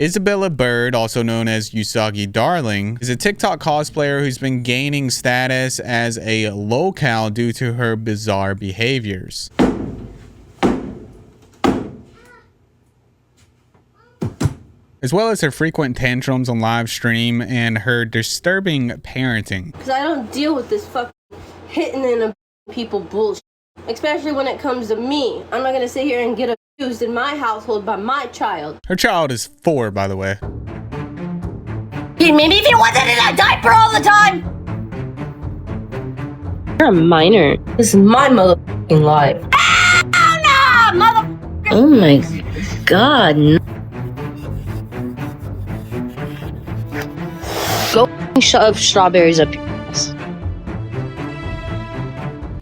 Isabella Bird, also known as UsagiDarling, is a TikTok cosplayer who's been gaining status as a locale due to her bizarre behaviors. As well as her frequent tantrums on live stream and her disturbing parenting. Because I don't deal with this fucking hitting and people bullshit. Especially when it comes to me. I'm not going to sit here and get abused in my household by my child. Her child is 4, by the way. Maybe if you wasn't in a diaper all the time! You're a minor. This is my motherfucking life. Oh no, mother... Oh my god. Go shove strawberries up your ass.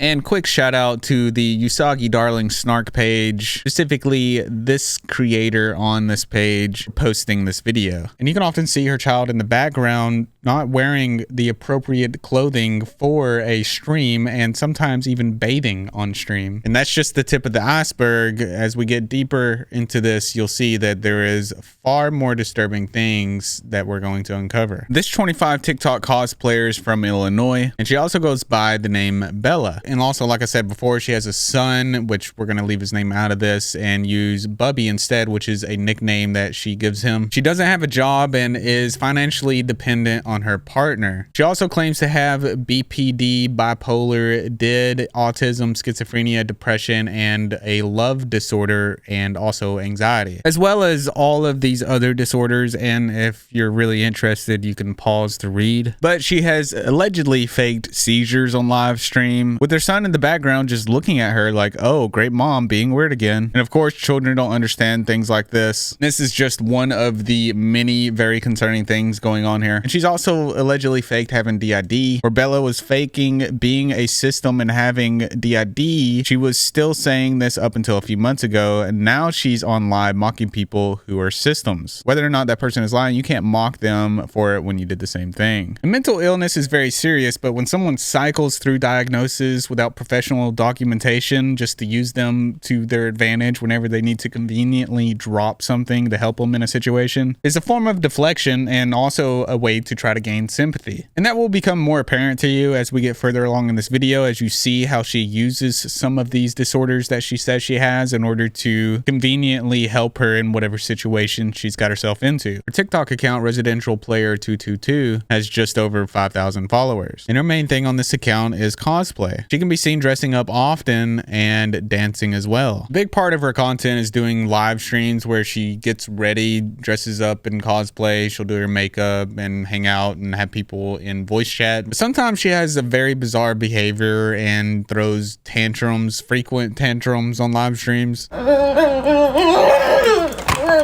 And quick shout out to the UsagiDarling snark page, specifically this creator on this page posting this video. And you can often see her child in the background not wearing the appropriate clothing for a stream and sometimes even bathing on stream. And that's just the tip of the iceberg. As we get deeper into this, you'll see that there is far more disturbing things that we're going to uncover. This 25 TikTok cosplayer is from Illinois, and she also goes by the name Bella. And also, like I said before, she has a son, which we're going to leave his name out of this and use Bubby instead, which is a nickname that she gives him. She doesn't have a job and is financially dependent on her partner. She also claims to have BPD, bipolar, DID, autism, schizophrenia, depression, and a love disorder, and also anxiety, as well as all of these other disorders. And if you're really interested, you can pause to read. But she has allegedly faked seizures on live stream, with her son in the background just looking at her like, oh, great mom being weird again. And of course, children don't understand things like this. This is just one of the many very concerning things going on here. And she's also allegedly faked having DID, where Bella was faking being a system and having DID. She was still saying this up until a few months ago, and now she's on live mocking people who are systems. Whether or not that person is lying, you can't mock them for it when you did the same thing. And mental illness is very serious, but when someone cycles through diagnoses without professional documentation just to use them to their advantage whenever they need to conveniently drop something to help them in a situation, is a form of deflection and also a way to try to gain sympathy. And that will become more apparent to you as we get further along in this video, as you see how she uses some of these disorders that she says she has in order to conveniently help her in whatever situation she's got herself into. Her TikTok account, Residential Player 222, has just over 5,000 followers. And her main thing on this account is cosplay. She can be seen dressing up often and dancing as well. A big part of her content is doing live streams where she gets ready, dresses up in cosplay, she'll do her makeup and hang out and have people in voice chat. But sometimes she has a very bizarre behavior and throws tantrums, frequent tantrums on live streams.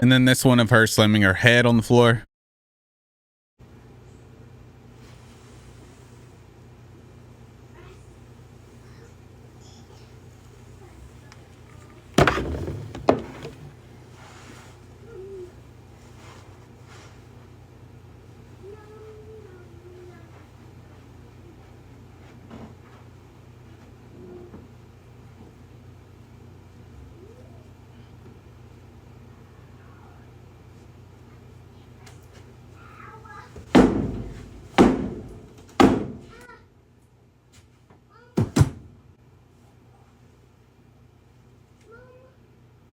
And then this one of her slamming her head on the floor.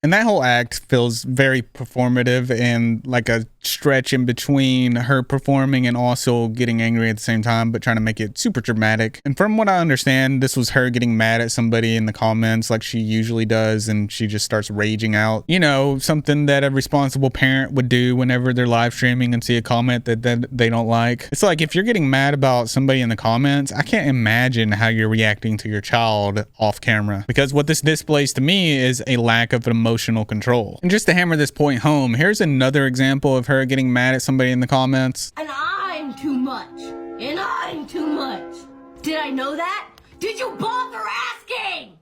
And that whole act feels very performative and like a stretch in between her performing and also getting angry at the same time, but trying to make it super dramatic. And from what I understand, this was her getting mad at somebody in the comments like she usually does, and she just starts raging out. You know, something that a responsible parent would do whenever they're live streaming and see a comment that they don't like. It's like, if you're getting mad about somebody in the comments, I can't imagine how you're reacting to your child off camera, because what this displays to me is a lack of emotional control. And just to hammer this point home, here's another example of her getting mad at somebody in the comments. And I'm too much. And I'm too much. Did I know that? Did you bother asking?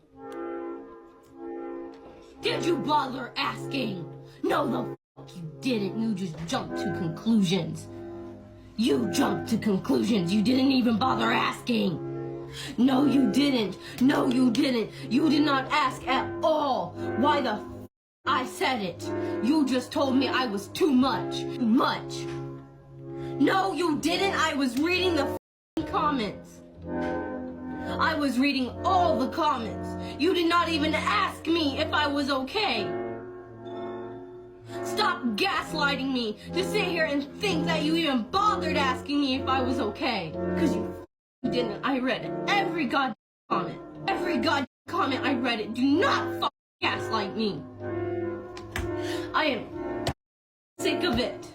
Did you bother asking? No, the fuck you didn't. You just jumped to conclusions. You jumped to conclusions. You didn't even bother asking. No, you didn't. No, you didn't. You did not ask at all. Why the I said it. You just told me I was too much. Too much. No, you didn't. I was reading the comments. I was reading all the comments. You did not even ask me if I was okay. Stop gaslighting me to sit here and think that you even bothered asking me if I was okay. Because you didn't. I read every goddamn comment. Every goddamn comment I read it. Do not gaslight me. I am sick of it.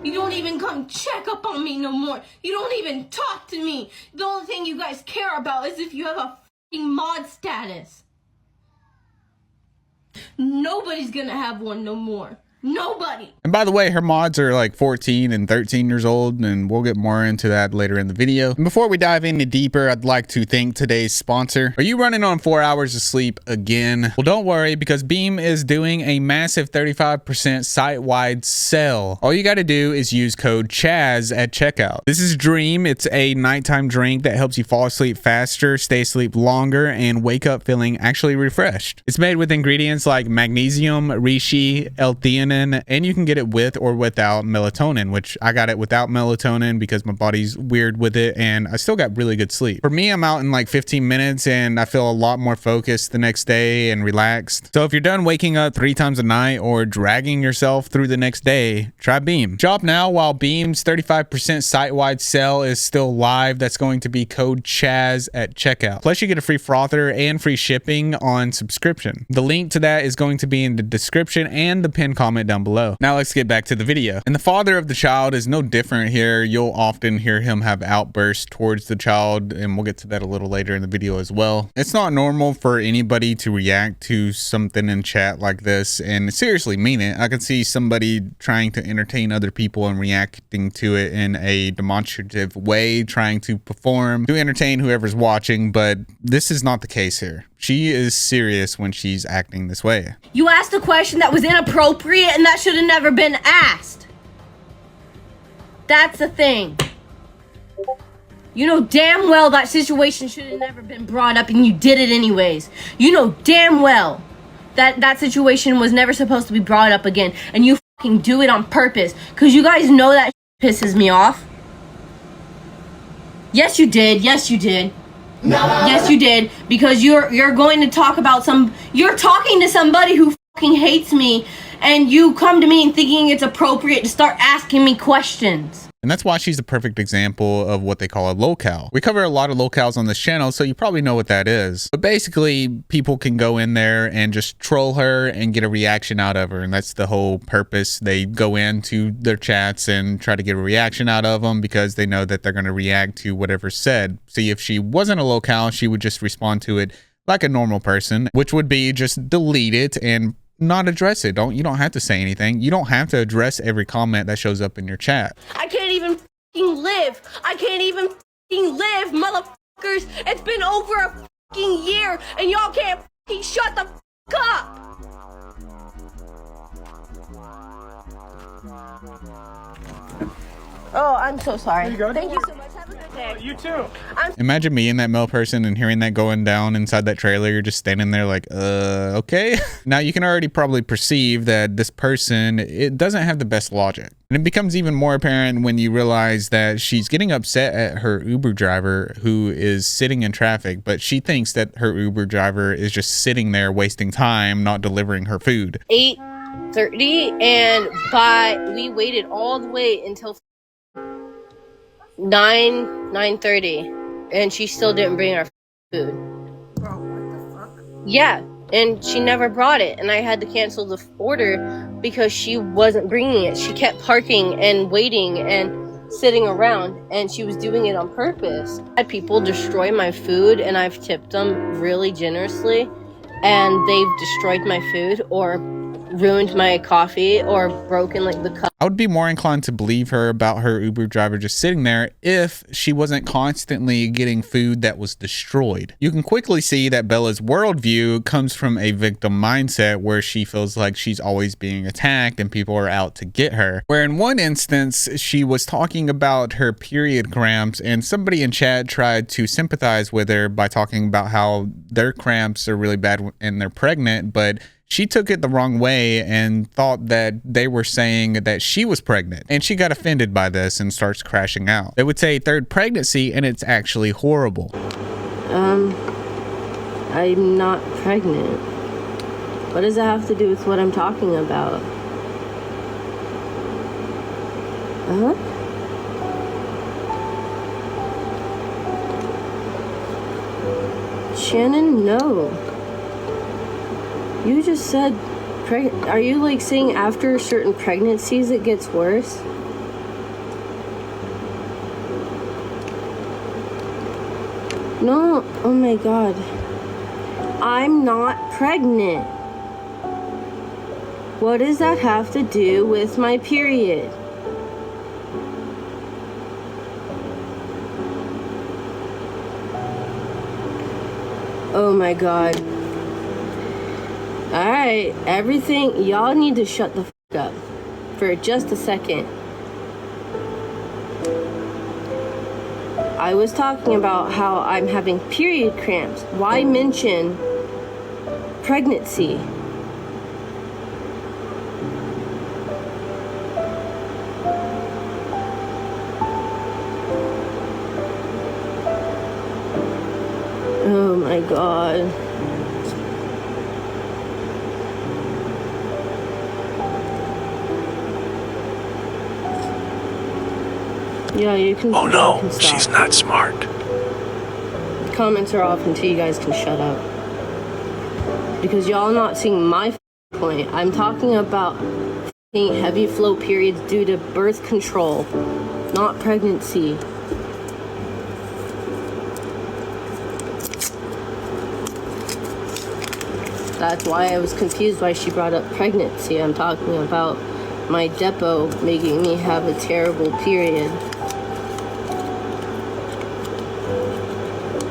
You don't even come check up on me no more. You don't even talk to me. The only thing you guys care about is if you have a f***ing mod status. Nobody's gonna have one no more. Nobody. And by the way, her mods are like 14 and 13 years old, and we'll get more into that later in the video. And before we dive any deeper, I'd like to thank today's sponsor. Are you running on 4 hours of sleep again? Well, don't worry, because Beam is doing a massive 35% site-wide sale. All you got to do is use code CHAZ at checkout. This is Dream. It's a nighttime drink that helps you fall asleep faster, stay asleep longer, and wake up feeling actually refreshed. It's made with ingredients like magnesium, reishi, L-theanine, and you can get it with or without melatonin, which I got it without melatonin because my body's weird with it, and I still got really good sleep. For me, I'm out in like 15 minutes and I feel a lot more focused the next day and relaxed. So if you're done waking up 3 times a night or dragging yourself through the next day, try Beam. Shop now while Beam's 35% site-wide sale is still live. That's going to be code CHAZ at checkout. Plus you get a free frother and free shipping on subscription. The link to that is going to be in the description and the pinned comment down below. Now let's get back to the video. And the father of the child is no different here. You'll often hear him have outbursts towards the child, and we'll get to that a little later in the video as well. It's not normal for anybody to react to something in chat like this and seriously mean it. I can see somebody trying to entertain other people and reacting to it in a demonstrative way, trying to perform to entertain whoever's watching, but this is not the case here. She is serious when she's acting this way. You asked a question that was inappropriate and that should have never been asked. That's the thing. You know damn well that situation should have never been brought up and you did it anyways. You know damn well that that situation was never supposed to be brought up again, and you fucking do it on purpose because you guys know that pisses me off. Yes, you did. Yes, you did. No. Yes, you did, because you're going to talk about you're talking to somebody who fucking hates me, and you come to me and thinking it's appropriate to start asking me questions. And that's why she's a perfect example of what they call a locale. We cover a lot of locales on this channel, so you probably know what that is. But basically, people can go in there and just troll her and get a reaction out of her. And that's the whole purpose. They go into their chats and try to get a reaction out of them because they know that they're going to react to whatever's said. See, if she wasn't a locale, she would just respond to it like a normal person, which would be just delete it and not address it. You don't have to say anything. You don't have to address every comment that shows up in your chat. I can't even fucking live. I can't even fucking live, motherfuckers. It's been over a fucking year and y'all can't fucking shut the fuck up. Oh, I'm so sorry. You Thank you so much. Have a good day. You too. Imagine being that male person and hearing that going down inside that trailer. You're just standing there like, okay. Now you can already probably perceive that this person, it doesn't have the best logic. And it becomes even more apparent when you realize that she's getting upset at her Uber driver who is sitting in traffic, but she thinks that her Uber driver is just sitting there wasting time, not delivering her food. 8:30, and we waited all the way until 9:30, and she still didn't bring our food. Bro, what the fuck? Yeah, and she never brought it, and I had to cancel the order because she wasn't bringing it. She kept parking and waiting and sitting around, and she was doing it on purpose. I had people destroy my food, and I've tipped them really generously, and they've destroyed my food or ruined my coffee or broken like the cup. I would be more inclined to believe her about her Uber driver just sitting there if she wasn't constantly getting food that was destroyed. You can quickly see that Bella's worldview comes from a victim mindset where she feels like she's always being attacked and people are out to get her. Where in one instance, she was talking about her period cramps and somebody in chat tried to sympathize with her by talking about how their cramps are really bad and they're pregnant, but She took it the wrong way and thought that they were saying that she was pregnant, and she got offended by this and starts crashing out. They would say third pregnancy, and it's actually horrible. I'm not pregnant. What does that have to do with what I'm talking about? Shannon, no. You just said are you like saying after certain pregnancies it gets worse? No, oh my god. I'm not pregnant. What does that have to do with my period? Oh my god. Alright, everything, y'all need to shut the fuck up for just a second. I was talking about how I'm having period cramps. Why mention pregnancy? Oh my god. Yeah, you can. Oh no, she's not smart. Comments are off until you guys can shut up. Because y'all not seeing my point. I'm talking about heavy flow periods due to birth control, not pregnancy. That's why I was confused why she brought up pregnancy. I'm talking about my depot making me have a terrible period.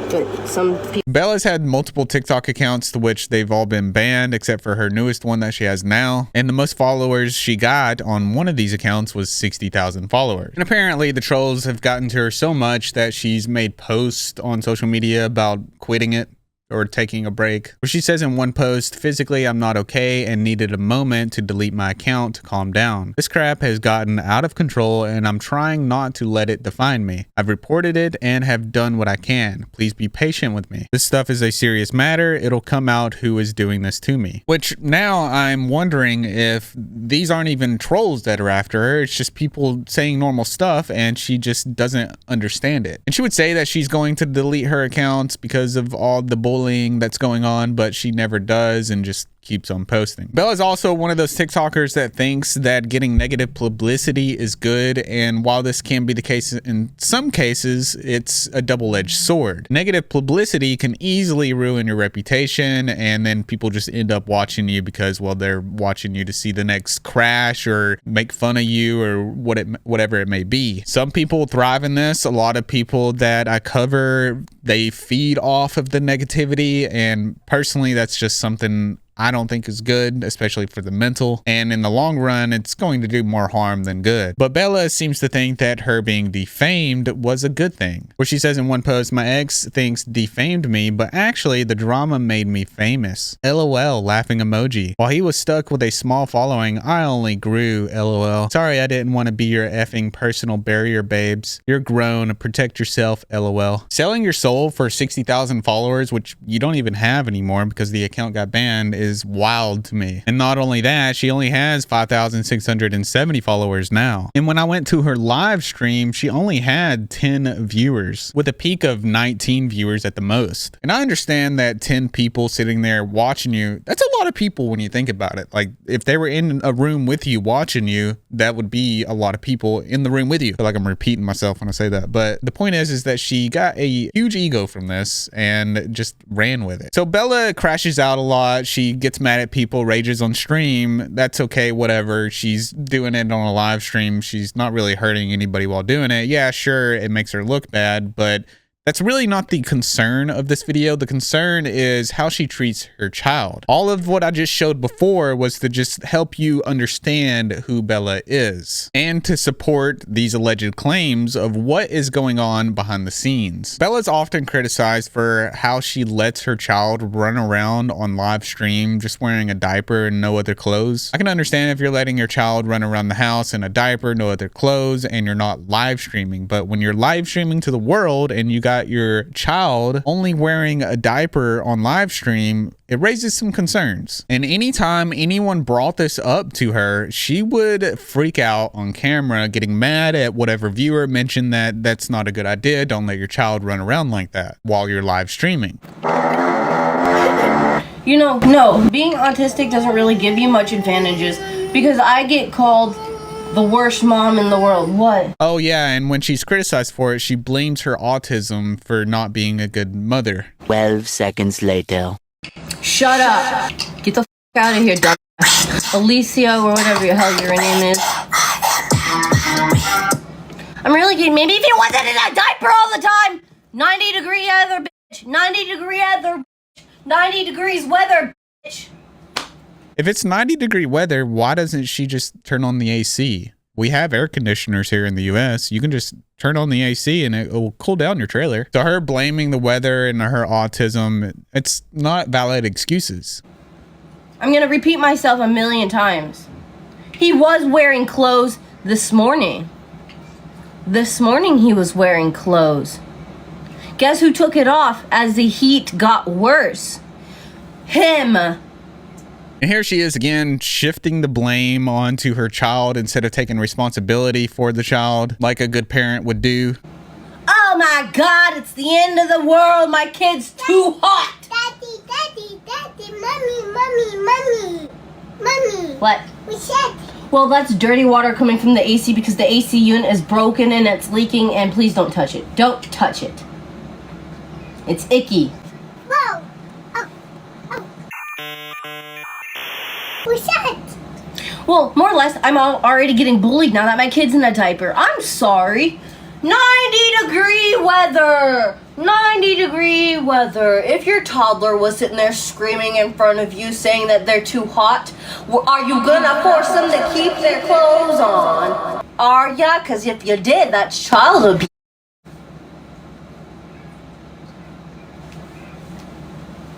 But some people... Bella's had multiple TikTok accounts, to which they've all been banned except for her newest one that she has now. And the most followers she got on one of these accounts was 60,000 followers. And apparently the trolls have gotten to her so much that she's made posts on social media about quitting it or taking a break, where she says in one post, physically I'm not okay and needed a moment to delete my account to calm down. This crap has gotten out of control and I'm trying not to let it define me. I've reported it and have done what I can. Please be patient with me. This stuff is a serious matter. It'll come out who is doing this to me. Which now I'm wondering if these aren't even trolls that are after her. It's just people saying normal stuff and she just doesn't understand it. And she would say that she's going to delete her accounts because of all the bullying that's going on, but she never does and just keeps on posting. Bella's also one of those TikTokers that thinks that getting negative publicity is good, and while this can be the case in some cases, it's a double-edged sword. Negative publicity can easily ruin your reputation, and then people just end up watching you because, well, they're watching you to see the next crash or make fun of you or whatever it may be. Some people thrive in this. A lot of people that I cover, they feed off of the negativity, and personally, that's just something I don't think is good, especially for the mental, and in the long run it's going to do more harm than good. But Bella seems to think that her being defamed was a good thing, where she says in one post, my ex thinks defamed me, but actually the drama made me famous. LOL, laughing emoji. While he was stuck with a small following, I only grew. LOL. Sorry I didn't want to be your effing personal barrier, babes. You're grown, protect yourself. LOL. Selling your soul for 60,000 followers, which you don't even have anymore because the account got banned, is wild to me. And not only that, she only has 5,670 followers now. And when I went to her live stream, she only had 10 viewers with a peak of 19 viewers at the most. And I understand that 10 people sitting there watching you, that's a lot of people when you think about it. Like if they were in a room with you watching you, that would be a lot of people in the room with you. I feel like I'm repeating myself when I say that. But the point is that she got a huge ego from this and just ran with it. So Bella crashes out a lot. She gets mad at people, rages on stream. That's okay, whatever. She's doing it on a live stream. She's not really hurting anybody while doing it. Yeah, sure, it makes her look bad, but That's really not the concern of this video. The concern is how she treats her child. All of what I just showed before was to just help you understand who Bella is and to support these alleged claims of what is going on behind the scenes. Bella's often criticized for how she lets her child run around on live stream just wearing a diaper and no other clothes. I can understand if you're letting your child run around the house in a diaper, no other clothes, and you're not live streaming. But when you're live streaming to the world and you got your child only wearing a diaper on live stream, it raises some concerns. And anytime anyone brought this up to her, she would freak out on camera, getting mad at whatever viewer mentioned that that's not a good idea. Don't let your child run around like that while you're live streaming. You know, no, being autistic doesn't really give you much advantages because I get called the worst mom in the world. What? Oh yeah, and when she's criticized for it, she blames her autism for not being a good mother. 12 seconds later. Shut up. Get the out of here, dumb. Alicia or whatever the hell your name is. I'm really kidding. Maybe if you wasn't in a diaper all the time. 90-degree weather, bitch. 90-degree weather, bitch. 90 degrees weather, bitch. If it's 90-degree weather, why doesn't she just turn on the AC? We have air conditioners here in the US. You can just turn on the AC and it will cool down your trailer. So her blaming the weather and her autism, it's not valid excuses. I'm gonna repeat myself a million times. He was wearing clothes this morning. This morning he was wearing clothes. Guess who took it off as the heat got worse? Him. And here she is again, shifting the blame onto her child instead of taking responsibility for the child like a good parent would do. Oh my God, it's the end of the world. My kid's too hot. Daddy, mommy. What? We said. Well, that's dirty water coming from the AC because the AC unit is broken and it's leaking, and please don't touch it. Don't touch it. It's icky. Whoa. We said. Well, more or less, I'm already getting bullied now that my kid's in a diaper. I'm sorry. 90-degree weather. 90-degree weather. If your toddler was sitting there screaming in front of you saying that they're too hot, are you gonna force them to keep their clothes on? Are ya? Because if you did, that's child abuse.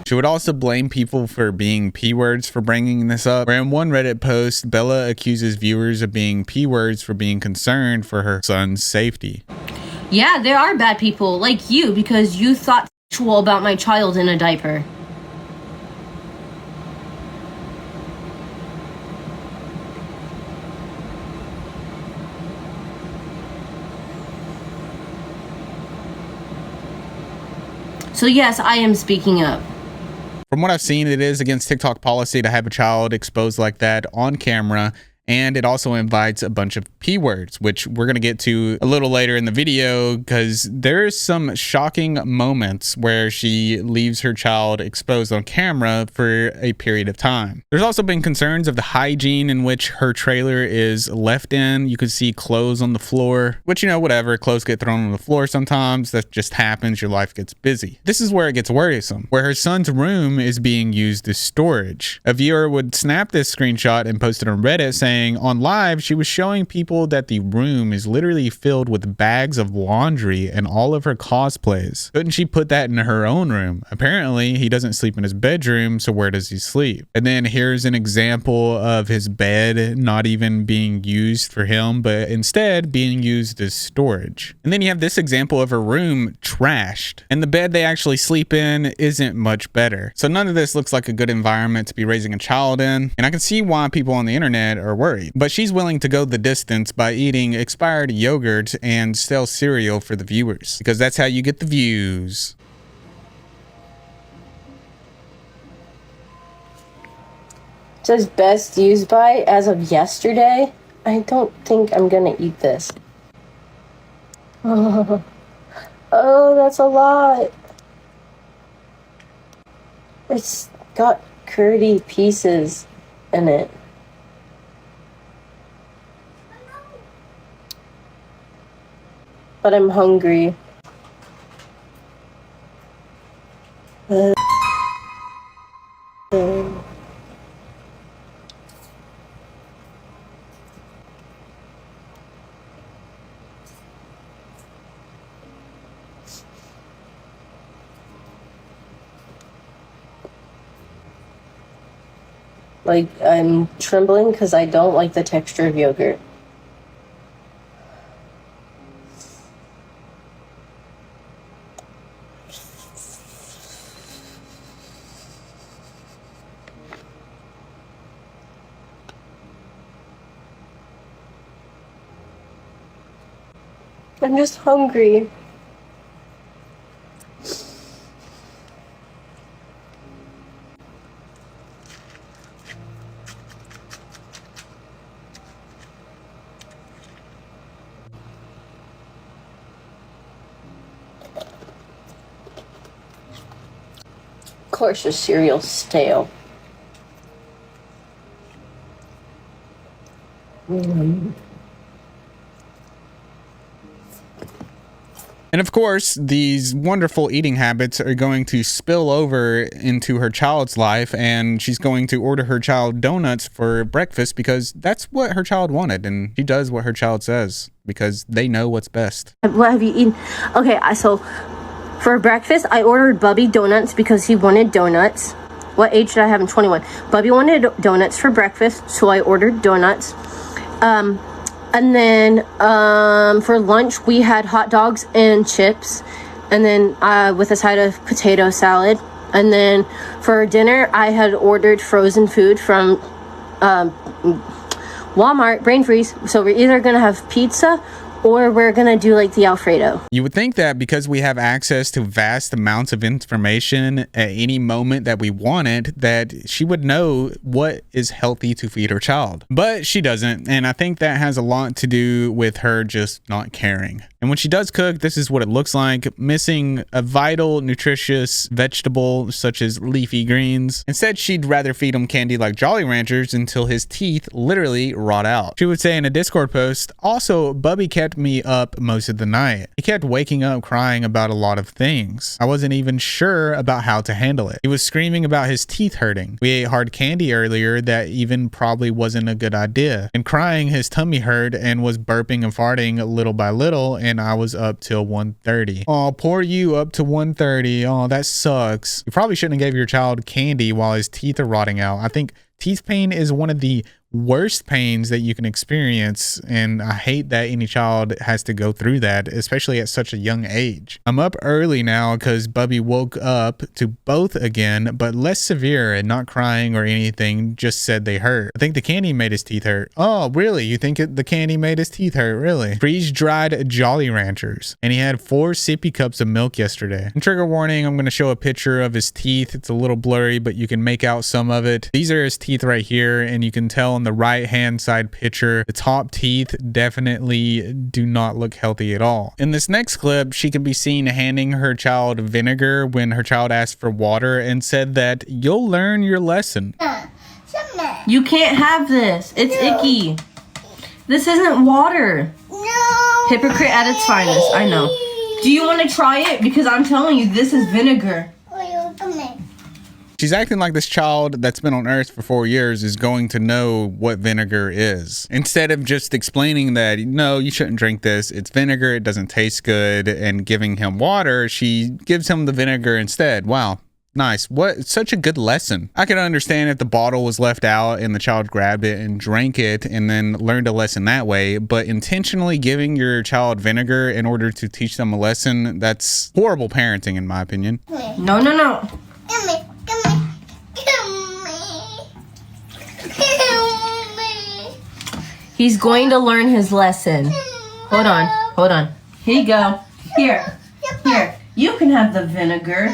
She would also blame people for being P-words for bringing this up. Where in one Reddit post, Bella accuses viewers of being P-words for being concerned for her son's safety. Yeah, there are bad people like you because you thought sexual about my child in a diaper. So yes, I am speaking up. From what I've seen, it is against TikTok policy to have a child exposed like that on camera. And it also invites a bunch of P-words, which we're going to get to a little later in the video because there's some shocking moments where she leaves her child exposed on camera for a period of time. There's also been concerns of the hygiene in which her trailer is left in. You can see clothes on the floor, which, you know, whatever, clothes get thrown on the floor sometimes. That just happens. Your life gets busy. This is where it gets worrisome, where her son's room is being used as storage. A viewer would snap this screenshot and post it on Reddit saying, on live, she was showing people that the room is literally filled with bags of laundry and all of her cosplays. Couldn't she put that in her own room? Apparently, he doesn't sleep in his bedroom, so where does he sleep? And then here's an example of his bed not even being used for him, but instead being used as storage. And then you have this example of her room trashed, and the bed they actually sleep in isn't much better. So none of this looks like a good environment to be raising a child in, and I can see why people on the internet are worried. But she's willing to go the distance by eating expired yogurt and stale cereal for the viewers, because that's how you get the views. It says best used by as of yesterday. I don't think I'm gonna eat this. Oh, that's a lot. It's got curdy pieces in it. But I'm hungry. Like, I'm trembling because I don't like the texture of yogurt. I'm just hungry. Of course, the cereal's stale. And of course, these wonderful eating habits are going to spill over into her child's life, and she's going to order her child donuts for breakfast because that's what her child wanted, and she does what her child says because they know what's best. What have you eaten? Okay, so for breakfast, I ordered Bubby donuts because he wanted donuts. What age did I have? 21. Bubby wanted donuts for breakfast, so I ordered donuts. And then for lunch, we had hot dogs and chips, and then with a side of potato salad. And then for dinner, I had ordered frozen food from Walmart, brain freeze. So we're either going to have pizza or we're going to do like the Alfredo. You would think that because we have access to vast amounts of information at any moment that we want it, that she would know what is healthy to feed her child. But she doesn't, and I think that has a lot to do with her just not caring. And when she does cook, this is what it looks like, missing a vital, nutritious vegetable such as leafy greens. Instead, she'd rather feed him candy like Jolly Ranchers until his teeth literally rot out. She would say in a Discord post, also, Bubby kept me up most of the night. He kept waking up crying about a lot of things. I wasn't even sure about how to handle it. He was screaming about his teeth hurting. We ate hard candy earlier that even probably wasn't a good idea. And crying his tummy hurt and was burping and farting little by little, and I was up till 1:30. Oh, poor you, up to 1:30. Oh, that sucks. You probably shouldn't have gave your child candy while his teeth are rotting out. I think teeth pain is one of the worst pains that you can experience, and I hate that any child has to go through that, especially at such a young age. I'm up early now because Bubby woke up to both again, but less severe and not crying or anything, just said they hurt. I think the candy made his teeth hurt. Oh, really? You think the candy made his teeth hurt? Really? Freeze-dried Jolly Ranchers. And he had 4 sippy cups of milk yesterday. And trigger warning, I'm going to show a picture of his teeth. It's a little blurry, but you can make out some of it. These are his teeth right here, and you can tell on the right hand side picture, the top teeth definitely do not look healthy at all. In this next clip, she can be seen handing her child vinegar when her child asked for water and said that you'll learn your lesson. You can't have this. It's icky. This isn't water. No. Hypocrite at its finest. I know. Do you want to try it? Because I'm telling you, this is vinegar. She's acting like this child that's been on Earth for 4 years is going to know what vinegar is. Instead of just explaining that, no, you shouldn't drink this. It's vinegar. It doesn't taste good. And giving him water, she gives him the vinegar instead. Wow. Nice. What? Such a good lesson. I can understand if the bottle was left out and the child grabbed it and drank it and then learned a lesson that way, but intentionally giving your child vinegar in order to teach them a lesson, that's horrible parenting in my opinion. No, no, no. He's going to learn his lesson. Hold on, hold on. Here you go. Here, here. You can have the vinegar.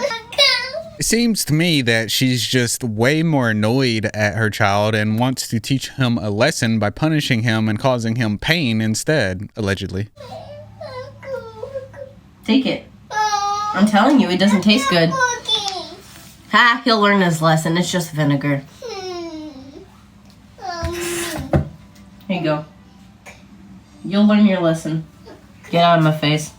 It seems to me that she's just way more annoyed at her child and wants to teach him a lesson by punishing him and causing him pain instead, allegedly. Take it. I'm telling you, it doesn't taste good. Ha, he'll learn his lesson. It's just vinegar. Here you go. You'll learn your lesson. Get out of my face.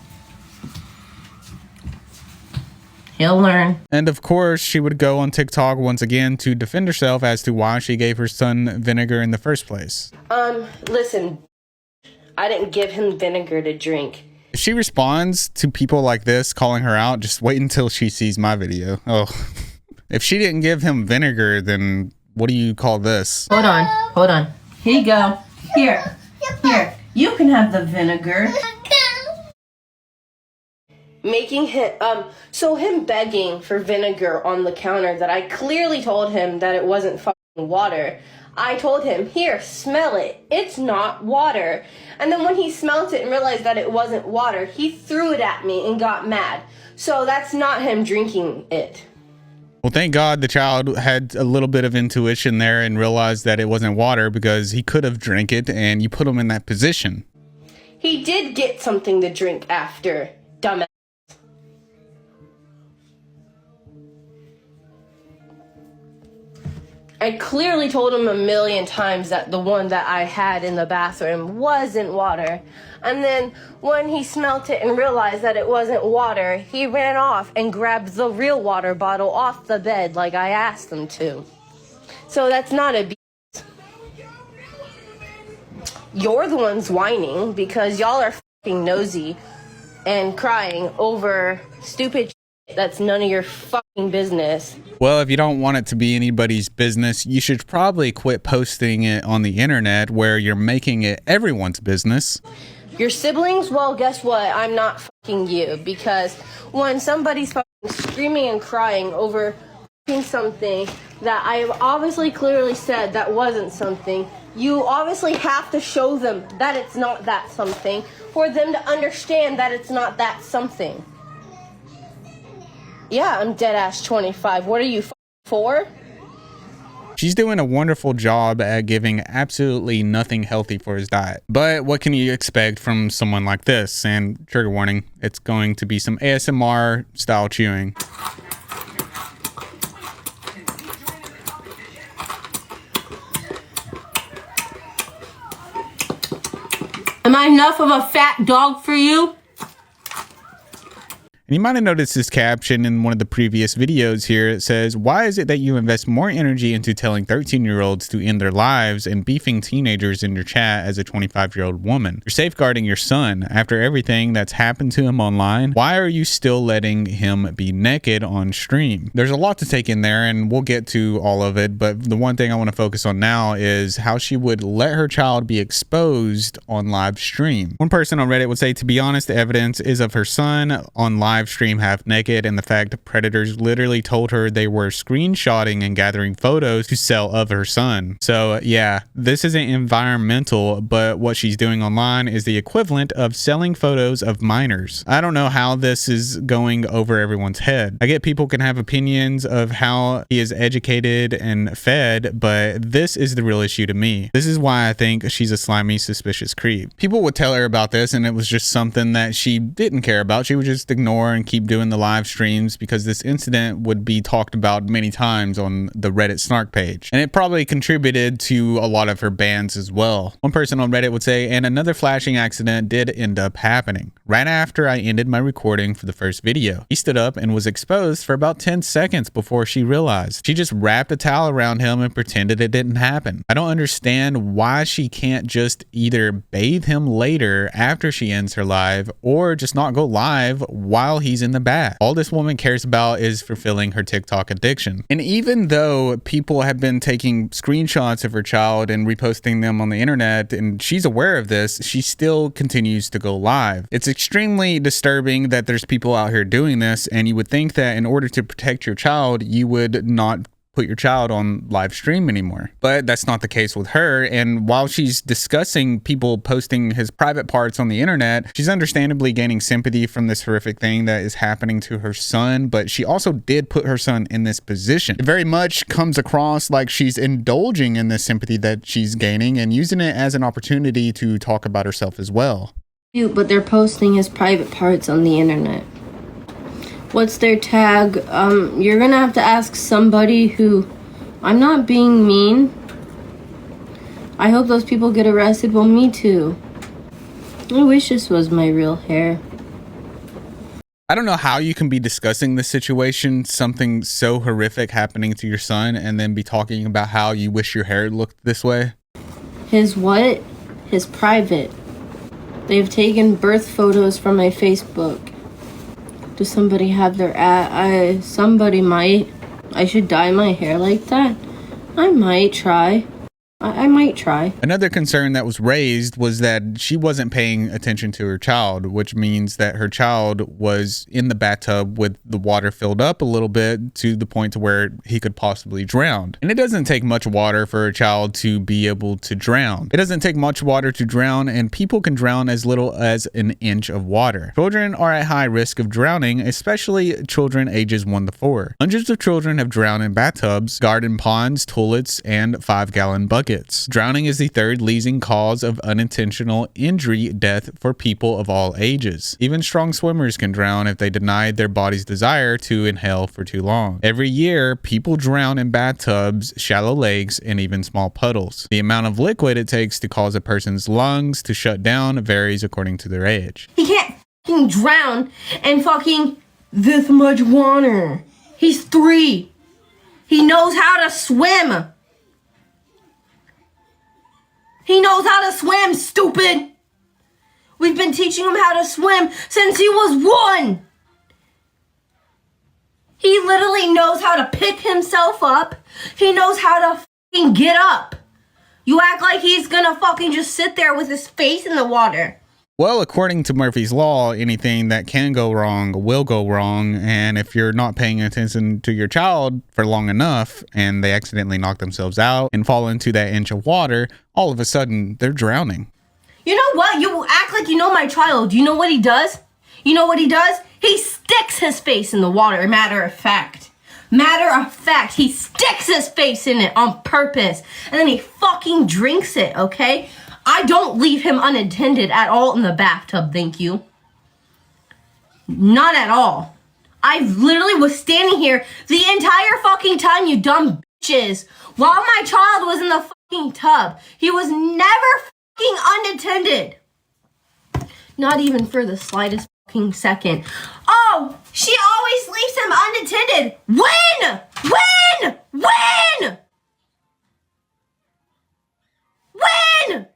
He'll learn. And of course, she would go on TikTok once again to defend herself as to why she gave her son vinegar in the first place. Listen. I didn't give him vinegar to drink. If she responds to people like this calling her out, just wait until she sees my video. Oh, if she didn't give him vinegar, then What do you call this? Hold on. Here you go. Here. You can have the vinegar. Making him, so him begging for vinegar on the counter that I clearly told him that it wasn't fucking water. I told him, here, smell it. It's not water. And then when he smelled it and realized that it wasn't water, he threw it at me and got mad. So that's not him drinking it. Well, thank God the child had a little bit of intuition there and realized that it wasn't water, because he could have drank it and you put him in that position. He did get something to drink after, dumbass. I clearly told him a million times that the one that I had in the bathroom wasn't water. And then when he smelt it and realized that it wasn't water, he ran off and grabbed the real water bottle off the bed like I asked him to. So that's not abuse. You're the ones whining because y'all are fucking nosy and crying over stupid shit that's none of your fucking business. Well, if you don't want it to be anybody's business, you should probably quit posting it on the internet where you're making it everyone's business. Your siblings? Well, guess what? I'm not fucking you, because when somebody's fucking screaming and crying over fucking something that I have obviously clearly said that wasn't something, you obviously have to show them that it's not that something for them to understand that it's not that something. Yeah, I'm dead ass 25. What are you, 4? She's doing a wonderful job at giving absolutely nothing healthy for his diet. But what can you expect from someone like this? And trigger warning, it's going to be some ASMR style chewing. Am I enough of a fat dog for you? And you might have noticed this caption in one of the previous videos here. It says, why is it that you invest more energy into telling 13-year-olds to end their lives and beefing teenagers in your chat as a 25-year-old woman? You're safeguarding your son. After everything that's happened to him online, why are you still letting him be naked on stream? There's a lot to take in there, and we'll get to all of it, but the one thing I want to focus on now is how she would let her child be exposed on live stream. One person on Reddit would say, to be honest, the evidence is of her son on live stream half naked, and the fact predators literally told her they were screenshotting and gathering photos to sell of her son. So yeah, this isn't environmental, but what she's doing online is the equivalent of selling photos of minors. I don't know how this is going over everyone's head. I get people can have opinions of how he is educated and fed, but this is the real issue to me. This is why I think she's a slimy, suspicious creep. People would tell her about this and it was just something that she didn't care about. She would just ignore and keep doing the live streams because this incident would be talked about many times on the Reddit snark page. And it probably contributed to a lot of her bans as well. One person on Reddit would say, and another flashing accident did end up happening. Right after I ended my recording for the first video, he stood up and was exposed for about 10 seconds before she realized. She just wrapped a towel around him and pretended it didn't happen. I don't understand why she can't just either bathe him later after she ends her live or just not go live while he's in the bath. All this woman cares about is fulfilling her TikTok addiction. And even though people have been taking screenshots of her child and reposting them on the internet, and she's aware of this, she still continues to go live. It's extremely disturbing that there's people out here doing this, and you would think that in order to protect your child, you would not put your child on live stream anymore. But that's not the case with her. And while she's discussing people posting his private parts on the internet, she's understandably gaining sympathy from this horrific thing that is happening to her son. But she also did put her son in this position. It very much comes across like she's indulging in this sympathy that she's gaining and using it as an opportunity to talk about herself as well. But they're posting his private parts on the internet. What's their tag? You're gonna have to ask somebody who... I'm not being mean. I hope those people get arrested. Well, me too. I wish this was my real hair. I don't know how you can be discussing this situation, something so horrific happening to your son, and then be talking about how you wish your hair looked this way. His what? His private. They've taken birth photos from my Facebook. Does somebody have their somebody might. I should dye my hair like that? I might try. I might try. Another concern that was raised was that she wasn't paying attention to her child, which means that her child was in the bathtub with the water filled up a little bit to the point to where he could possibly drown. And it doesn't take much water for a child to be able to drown. It doesn't take much water to drown, and people can drown as little as an inch of water. Children are at high risk of drowning, especially children ages 1 to 4. Hundreds of children have drowned in bathtubs, garden ponds, toilets, and 5-gallon buckets. Drowning is the third leading cause of unintentional injury death for people of all ages. Even strong swimmers can drown if they deny their body's desire to inhale for too long. Every year, people drown in bathtubs, shallow lakes, and even small puddles. The amount of liquid it takes to cause a person's lungs to shut down varies according to their age. He can't fucking drown in fucking this much water. He's 3. He knows how to swim. He knows how to swim, stupid. We've been teaching him how to swim since he was 1. He literally knows how to pick himself up. He knows how to fucking get up. You act like he's gonna fucking just sit there with his face in the water. Well, according to Murphy's Law, anything that can go wrong will go wrong. And if you're not paying attention to your child for long enough and they accidentally knock themselves out and fall into that inch of water, all of a sudden they're drowning. You know what? You act like you know my child. You know what he does? You know what he does? He sticks his face in the water, matter of fact. Matter of fact, he sticks his face in it on purpose. And then he fucking drinks it, okay? I don't leave him unattended at all in the bathtub, thank you. Not at all. I literally was standing here the entire fucking time, you dumb bitches. While my child was in the fucking tub. He was never fucking unattended. Not even for the slightest fucking second. Oh, she always leaves him unattended. When? When? When? When?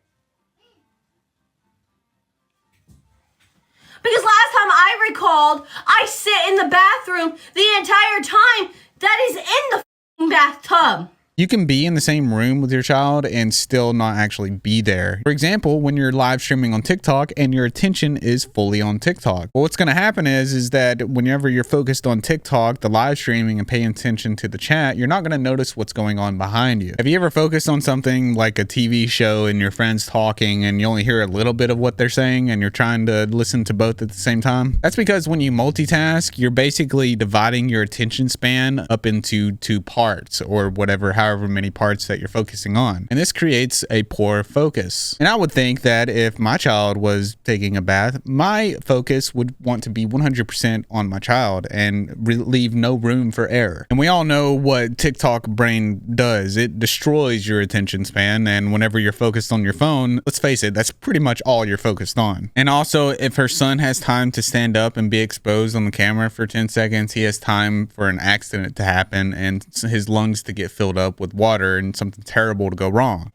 Because last time I recalled, I sit in the bathroom the entire time that is in the f***ing bathtub. You can be in the same room with your child and still not actually be there. For example, when you're live streaming on TikTok and your attention is fully on TikTok. Well, what's going to happen is that whenever you're focused on TikTok, the live streaming, and paying attention to the chat, you're not going to notice what's going on behind you. Have you ever focused on something like a TV show and your friends talking and you only hear a little bit of what they're saying and you're trying to listen to both at the same time? That's because when you multitask, you're basically dividing your attention span up into 2 parts or whatever, however many parts that you're focusing on. And this creates a poor focus. And I would think that if my child was taking a bath, my focus would want to be 100% on my child and leave no room for error. And we all know what TikTok brain does. It destroys your attention span. And whenever you're focused on your phone, let's face it, that's pretty much all you're focused on. And also, if her son has time to stand up and be exposed on the camera for 10 seconds, he has time for an accident to happen and his lungs to get filled up with water and something terrible to go wrong.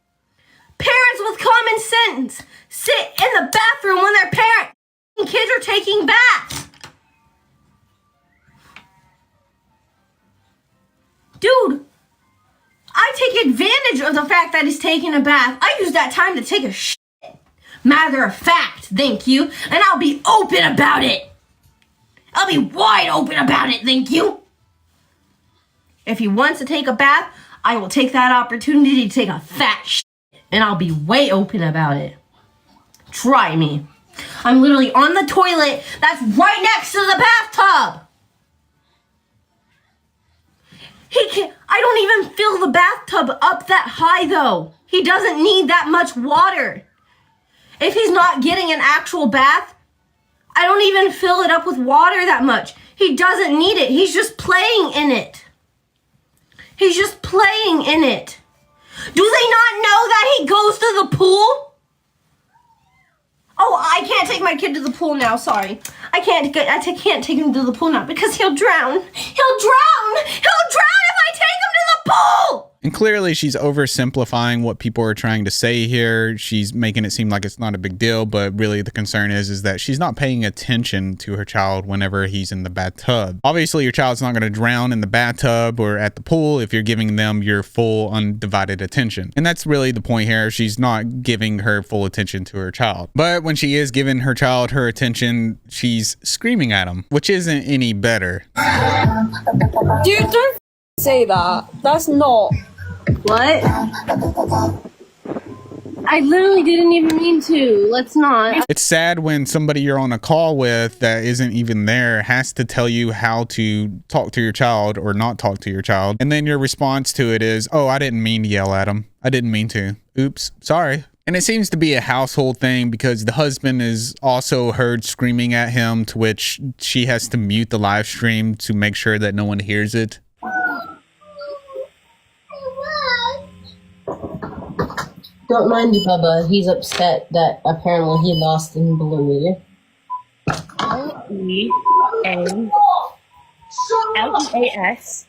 Parents with common sense sit in the bathroom when their kids are taking baths. Dude, I take advantage of the fact that he's taking a bath. I use that time to take a shit. Matter of fact, thank you. And I'll be open about it. I'll be wide open about it, thank you. If he wants to take a bath, I will take that opportunity to take a fat shit, and I'll be way open about it. Try me. I'm literally on the toilet that's right next to the bathtub. I don't even fill the bathtub up that high though. He doesn't need that much water. If he's not getting an actual bath, I don't even fill it up with water that much. He doesn't need it. He's just playing in it. He's just playing in it. Do they not know that he goes to the pool? Oh, I can't take my kid to the pool now, sorry. I can't take him to the pool now because he'll drown. He'll drown! He'll drown if I take him to the pool! And clearly she's oversimplifying what people are trying to say here. She's making it seem like it's not a big deal, but really the concern is that she's not paying attention to her child whenever he's in the bathtub. Obviously, your child's not going to drown in the bathtub or at the pool if you're giving them your full undivided attention. And that's really the point here. She's not giving her full attention to her child. But when she is giving her child her attention, she's screaming at him, which isn't any better. Dude, don't say that. That's not. What? I literally didn't even mean to. Let's not. It's sad when somebody you're on a call with that isn't even there has to tell you how to talk to your child or not talk to your child. And then your response to it is, oh, I didn't mean to yell at him. I didn't mean to. Oops, sorry. And it seems to be a household thing because the husband is also heard screaming at him, to which she has to mute the live stream to make sure that no one hears it. Don't mind Bubba. He's upset that apparently he lost in Blue. L-E-A-S.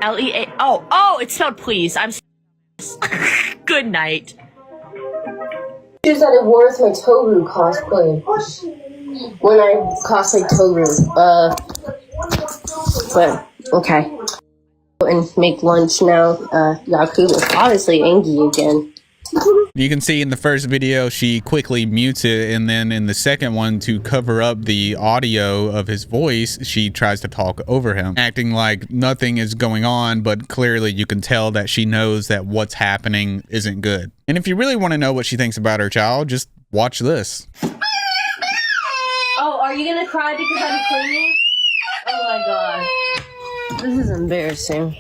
L-E-A. Oh, it's spelled please. I'm good night. She that it wore my Toru cosplay. When I cosplayed Toru. But, okay. And make lunch now. Yaku is obviously angry again. You can see in the first video she quickly mutes it, and then in the second one, to cover up the audio of his voice, she tries to talk over him, acting like nothing is going on, but clearly you can tell that she knows that what's happening isn't good. And if you really want to know what she thinks about her child, just watch this. Oh, are you gonna cry because I'm cleaning? Oh my god. This is embarrassing.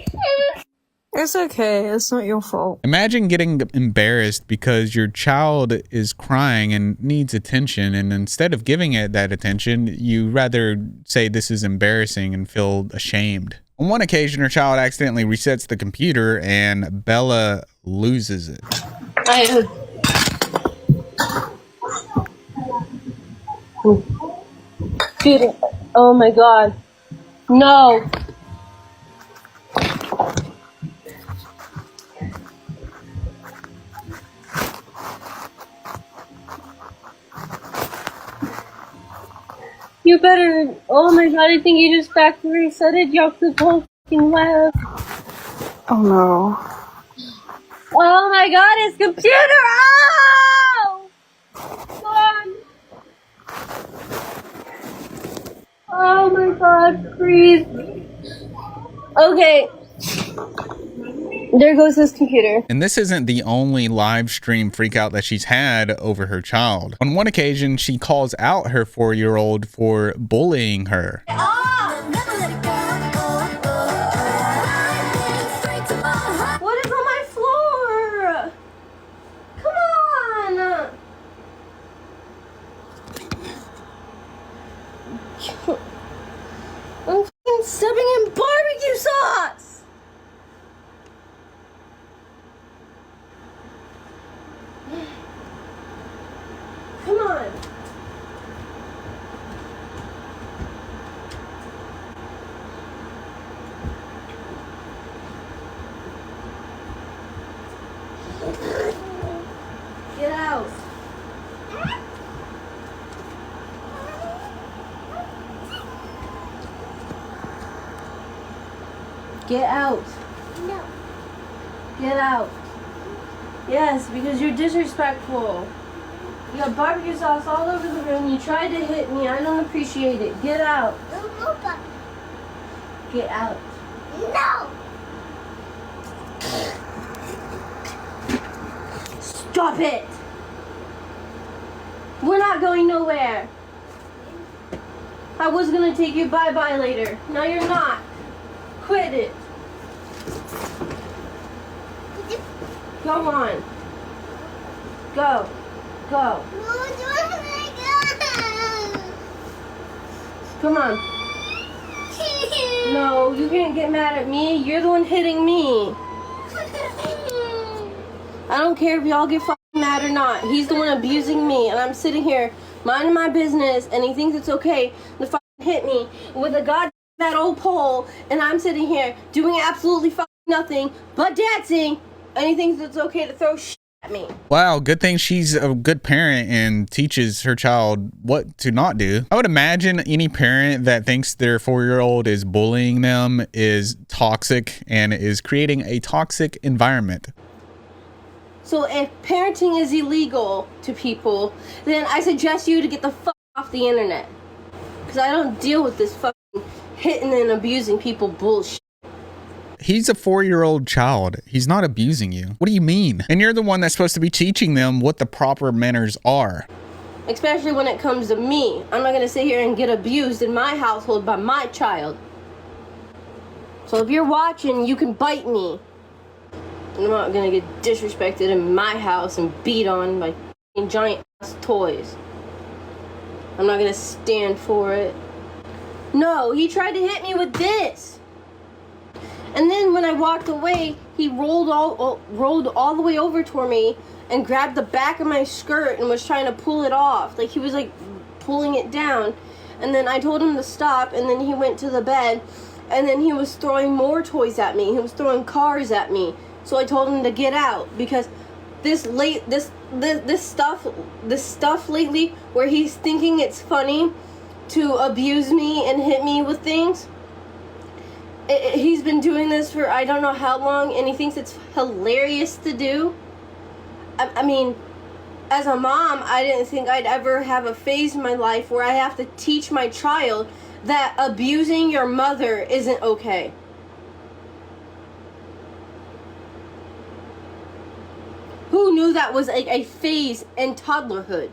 It's okay. It's not your fault. Imagine getting embarrassed because your child is crying and needs attention, and instead of giving it that attention, you rather say this is embarrassing and feel ashamed. On one occasion, her child accidentally resets the computer and Bella loses it. Dude, oh my god. No. You better. Oh my god, I think you just factory resetted Yaku's whole fucking web. Oh no. Oh my god, his computer! Oh! God. Oh my god, please. Okay. There goes his computer. And this isn't the only live stream freakout that she's had over her child. On one occasion, she calls out her 4-year-old for bullying her. What is on my floor? Come on! I'm f***ing stepping in barbecue sauce! Come on! Get out! Get out! No. Get out! Yes, because you're disrespectful. You got barbecue sauce all over the room. You tried to hit me. I don't appreciate it. Get out. No. Get out. No. Stop it! We're not going nowhere. I was gonna take you bye-bye later. Now you're not. Quit it. Go on. Go. Go. Come on. No, you can't get mad at me. You're the one hitting me. I don't care if y'all get fucking mad or not. He's the one abusing me, and I'm sitting here minding my business, and he thinks it's okay to fucking hit me with a goddamn that old pole, and I'm sitting here doing absolutely fucking nothing but dancing, and he thinks it's okay to throw shit at me. Wow, good thing she's a good parent and teaches her child what to not do. I would imagine any parent that thinks their 4-year-old is bullying them is toxic and is creating a toxic environment. So if parenting is illegal to people, then I suggest you to get the fuck off the internet. Because I don't deal with this fucking hitting and abusing people bullshit. He's a 4-year-old child. He's not abusing you. What do you mean? And you're the one that's supposed to be teaching them what the proper manners are. Especially when it comes to me. I'm not going to sit here and get abused in my household by my child. So if you're watching, you can bite me. I'm not going to get disrespected in my house and beat on by giant ass toys. I'm not going to stand for it. No, he tried to hit me with this. And then when I walked away, he rolled all the way over toward me and grabbed the back of my skirt and was trying to pull it off. Like he was like pulling it down. And then I told him to stop, and then he went to the bed, and then he was throwing more toys at me. He was throwing cars at me. So I told him to get out, because this stuff lately where he's thinking it's funny to abuse me and hit me with things. He's been doing this for I don't know how long, and he thinks it's hilarious to do. I mean, as a mom, I didn't think I'd ever have a phase in my life where I have to teach my child that abusing your mother isn't okay. Who knew that was a phase in toddlerhood?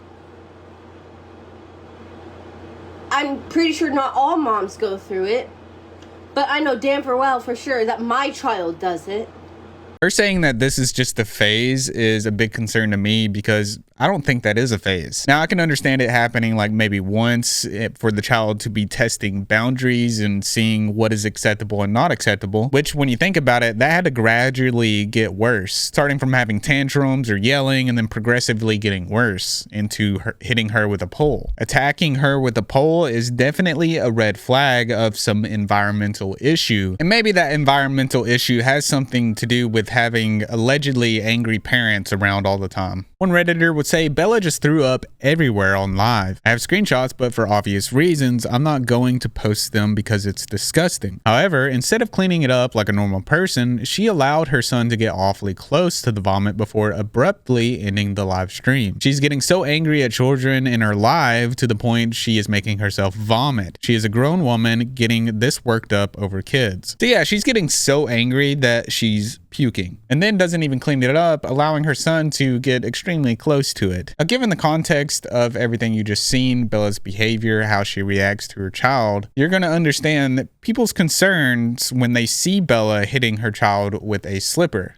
I'm pretty sure not all moms go through it. But I know damn well for sure that my child does it. Her saying that this is just a phase is a big concern to me, because I don't think that is a phase. Now, I can understand it happening like maybe once for the child to be testing boundaries and seeing what is acceptable and not acceptable, which when you think about it, that had to gradually get worse, starting from having tantrums or yelling and then progressively getting worse into hitting her with a pole. Attacking her with a pole is definitely a red flag of some environmental issue. And maybe that environmental issue has something to do with having allegedly angry parents around all the time. One Redditor would say, Bella just threw up everywhere on live. I have screenshots, but for obvious reasons, I'm not going to post them because it's disgusting. However, instead of cleaning it up like a normal person, she allowed her son to get awfully close to the vomit before abruptly ending the live stream. She's getting so angry at children in her live to the point she is making herself vomit. She is a grown woman getting this worked up over kids. So yeah, she's getting so angry that she's puking, and then doesn't even clean it up, allowing her son to get extremely close to it. Now, given the context of everything you just seen, Bella's behavior, how she reacts to her child, you're going to understand people's concerns when they see Bella hitting her child with a slipper.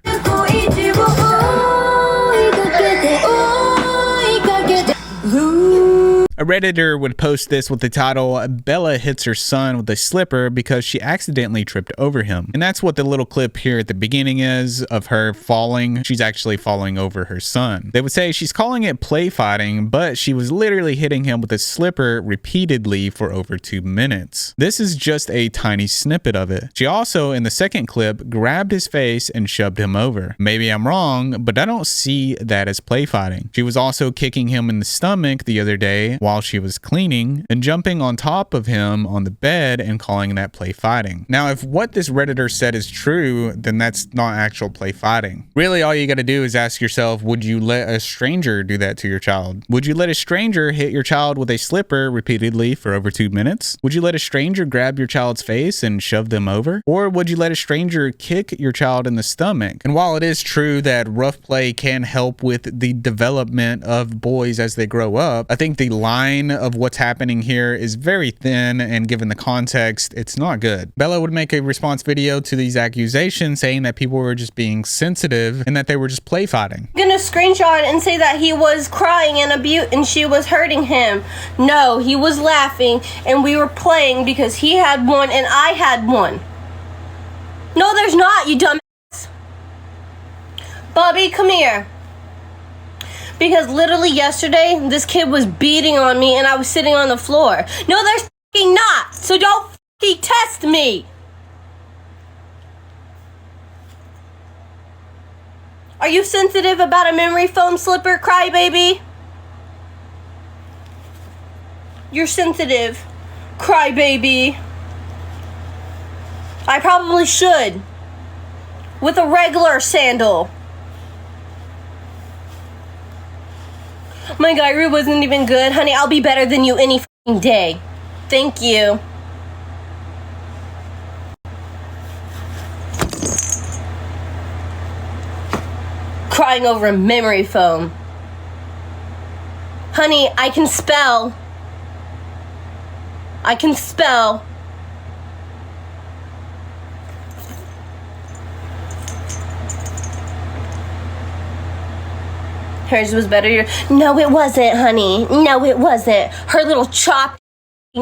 A Redditor would post this with the title, Bella hits her son with a slipper because she accidentally tripped over him. And that's what the little clip here at the beginning is of her falling. She's actually falling over her son. They would say she's calling it play fighting, but she was literally hitting him with a slipper repeatedly for over 2 minutes. This is just a tiny snippet of it. She also, in the second clip, grabbed his face and shoved him over. Maybe I'm wrong, but I don't see that as play fighting. She was also kicking him in the stomach the other day while she was cleaning and jumping on top of him on the bed and calling that play fighting. Now, if what this Redditor said is true, then that's not actual play fighting. Really, all you got to do is ask yourself, would you let a stranger do that to your child? Would you let a stranger hit your child with a slipper repeatedly for over 2 minutes? Would you let a stranger grab your child's face and shove them over? Or would you let a stranger kick your child in the stomach? And while it is true that rough play can help with the development of boys as they grow up, I think the line of what's happening here is very thin, and given the context, it's not good. Bella would make a response video to these accusations saying that people were just being sensitive and that they were just play fighting. I'm gonna screenshot and say that he was crying and she was hurting him. No, he was laughing and we were playing because he had one and I had one. No, there's not, you dumbass. Bobby, come here. Because literally yesterday, this kid was beating on me and I was sitting on the floor. No, there's fucking not. So don't fucking test me. Are you sensitive about a memory foam slipper, crybaby? You're sensitive, crybaby. I probably should. With a regular sandal. My gyro wasn't even good. Honey, I'll be better than you any f***ing day. Thank you. Crying over memory foam. Honey, I can spell. I can spell. Hers was better. No, it wasn't, honey. No, it wasn't. Her little chopped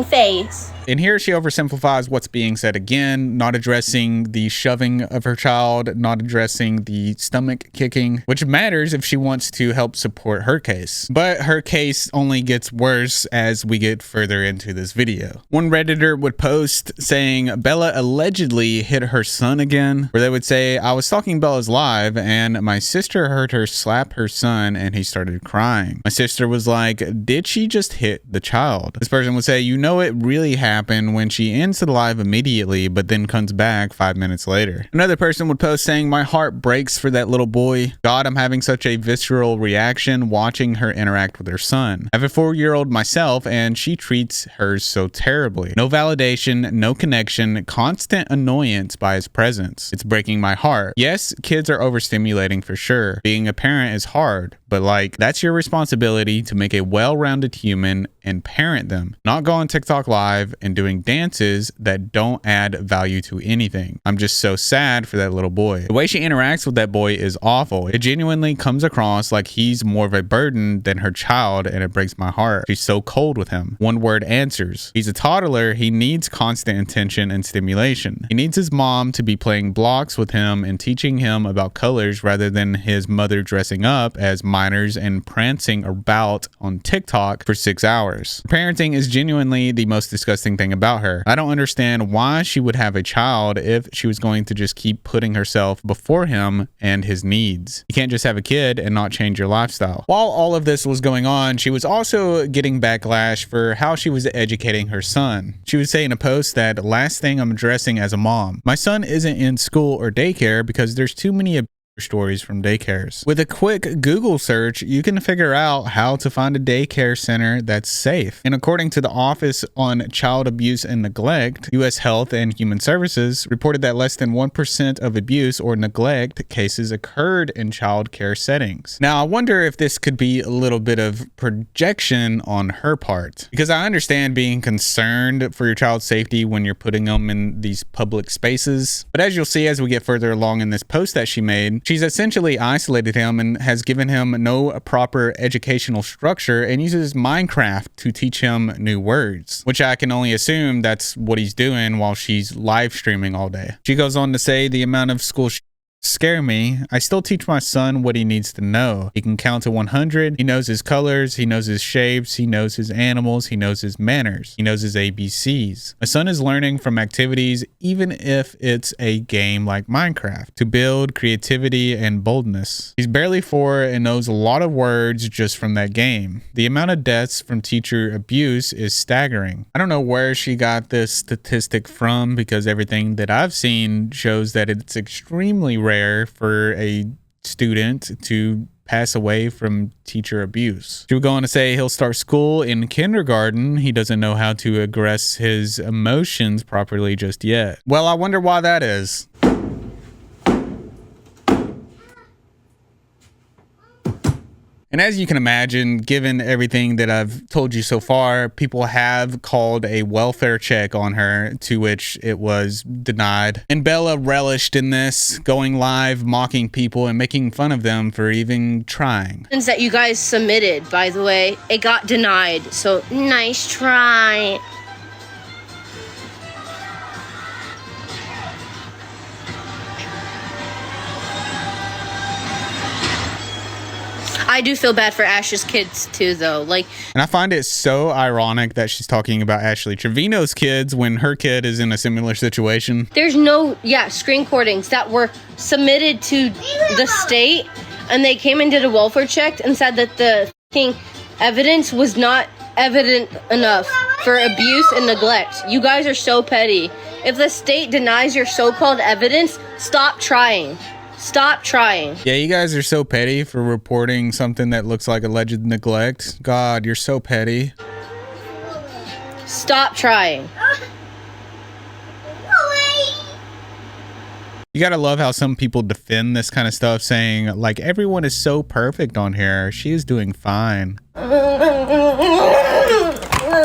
face. And here she oversimplifies what's being said again, not addressing the shoving of her child, not addressing the stomach kicking, which matters if she wants to help support her case. But her case only gets worse as we get further into this video. One Redditor would post saying Bella allegedly hit her son again, where they would say, I was stalking Bella's live and my sister heard her slap her son and he started crying. My sister was like, did she just hit the child? This person would say, you know, it really happened when she ends the live immediately, but then comes back 5 minutes later. Another person would post saying, my heart breaks for that little boy. God, I'm having such a visceral reaction watching her interact with her son. I have a 4-year-old myself and she treats hers so terribly. No validation, no connection, constant annoyance by his presence. It's breaking my heart. Yes, kids are overstimulating for sure. Being a parent is hard, but like, that's your responsibility to make a well-rounded human and parent them, not go on TikTok live and doing dances that don't add value to anything. I'm just so sad for that little boy. The way she interacts with that boy is awful. It genuinely comes across like he's more of a burden than her child, and it breaks my heart. She's so cold with him. One word answers. He's a toddler. He needs constant attention and stimulation. He needs his mom to be playing blocks with him and teaching him about colors rather than his mother dressing up as minors and prancing about on TikTok for 6 hours. Parenting is genuinely the most disgusting thing about her. I don't understand why she would have a child if she was going to just keep putting herself before him and his needs. You can't just have a kid and not change your lifestyle. While all of this was going on, she was also getting backlash for how she was educating her son. She would say in a post that, last thing I'm addressing as a mom, my son isn't in school or daycare because there's too many stories from daycares. With a quick Google search, you can figure out how to find a daycare center that's safe. And according to the Office on Child Abuse and Neglect, U.S. Health and Human Services reported that less than 1% of abuse or neglect cases occurred in child care settings. Now, I wonder if this could be a little bit of projection on her part, because I understand being concerned for your child's safety when you're putting them in these public spaces. But as you'll see as we get further along in this post that she made, she's essentially isolated him and has given him no proper educational structure and uses Minecraft to teach him new words, which I can only assume that's what he's doing while she's live streaming all day. She goes on to say, the amount of school scare me. I still teach my son what he needs to know. He can count to 100. He knows his colors. He knows his shapes. He knows his animals. He knows his manners. He knows his ABCs. My son is learning from activities, even if it's a game like Minecraft, to build creativity and boldness. He's barely 4 and knows a lot of words just from that game. The amount of deaths from teacher abuse is staggering. I don't know where she got this statistic from, because everything that I've seen shows that it's extremely rare for a student to pass away from teacher abuse. She would go on to say he'll start school in kindergarten. He doesn't know how to express his emotions properly just yet. Well, I wonder why that is. And as you can imagine, given everything that I've told you so far, people have called a welfare check on her, to which it was denied. And Bella relished in this, going live, mocking people and making fun of them for even trying. That you guys submitted, by the way, it got denied, so nice try. I do feel bad for Ash's kids too, though. And I find it so ironic that she's talking about Ashley Trevino's kids when her kid is in a similar situation. There's no, screen recordings that were submitted to the state, and they came and did a welfare check and said that the fucking evidence was not evident enough for abuse and neglect. You guys are so petty. If the state denies your so-called evidence, stop trying. Stop trying. Yeah, you guys are so petty for reporting something that looks like alleged neglect. God, you're so petty. Stop trying. You gotta love how some people defend this kind of stuff, saying like everyone is so perfect on here. She is doing fine.